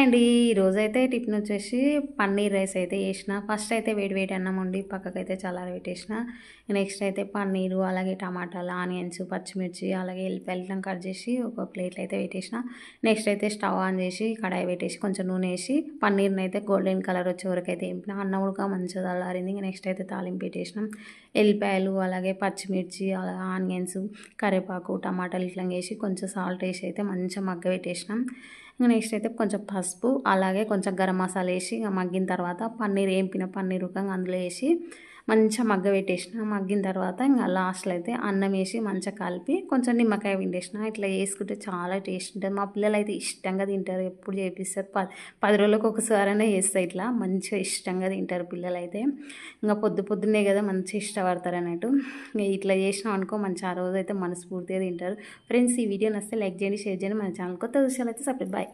Hi అండి. ఈరోజైతే tiffin వచ్చేసి పన్నీర్ రైస్ అయితే చేసిన. ఫస్ట్ అయితే వేడి వేడి అన్నం వండి పక్కకైతే చల్లారబెట్టేసిన. నెక్స్ట్ అయితే పన్నీరు, అలాగే టమాటాలు, ఆనియన్స్, పచ్చిమిర్చి, అలాగే ఎల్లిపాయలు కట్ చేసి ఒక ప్లేట్లో అయితే పెట్టేసిన. నెక్స్ట్ అయితే స్టవ్ ఆన్ చేసి కడాయి పెట్టేసి కొంచెం నూనె వేసి పన్నీర్ని అయితే గోల్డెన్ కలర్ వచ్చే వరకు అయితే వేపిన. అన్నం ఉడక మంచిగా చల్లారింది. నెక్స్ట్ అయితే తాలింపు పెట్టేసినాం. ఎల్లిపాయలు, అలాగే పచ్చిమిర్చి, అలాగే ఆనియన్స్, కరివేపాకు, టమాటాలు ఇట్లా వేసి కొంచెం సాల్ట్ వేసి అయితే మంచిగా మగ్గ పెట్టేసినాం. నెక్స్ట్ అయితే కొంచెం పసుపు, అలాగే కొంచెం గరం మసాలా వేసి మగ్గిన తర్వాత పన్నీర్ వేపిన పన్నీర్ ఉడకంగా అందులో వేసి మంచిగా మగ్గ పెట్టేసిన. మగ్గిన తర్వాత ఇంకా లాస్ట్లో అయితే అన్నం వేసి మంచిగా కలిపి కొంచెం నిమ్మకాయ పిండేసిన. ఇట్లా చేసుకుంటే చాలా టేస్ట్ ఉంటుంది. మా పిల్లలు అయితే ఇష్టంగా తింటారు. ఎప్పుడు చేపిస్తారు 10 రోజులకు ఒకసారైనా చేస్తాయి. ఇట్లా మంచిగా ఇష్టంగా తింటారు పిల్లలు అయితే. ఇంకా పొద్దున్నే కదా మంచిగా ఇష్టపడతారు అన్నట్టు. ఇట్లా చేసినాం అనుకో మంచి ఆ రోజు అయితే మనస్ఫూర్తిగా తింటారు. ఫ్రెండ్స్, ఈ వీడియో నచ్చితే లైక్ చేయండి, షేర్ చేయండి. మన ఛానల్ కొత్త విషయాలు అయితే సబ్స్క్రైబ్. బాయ్.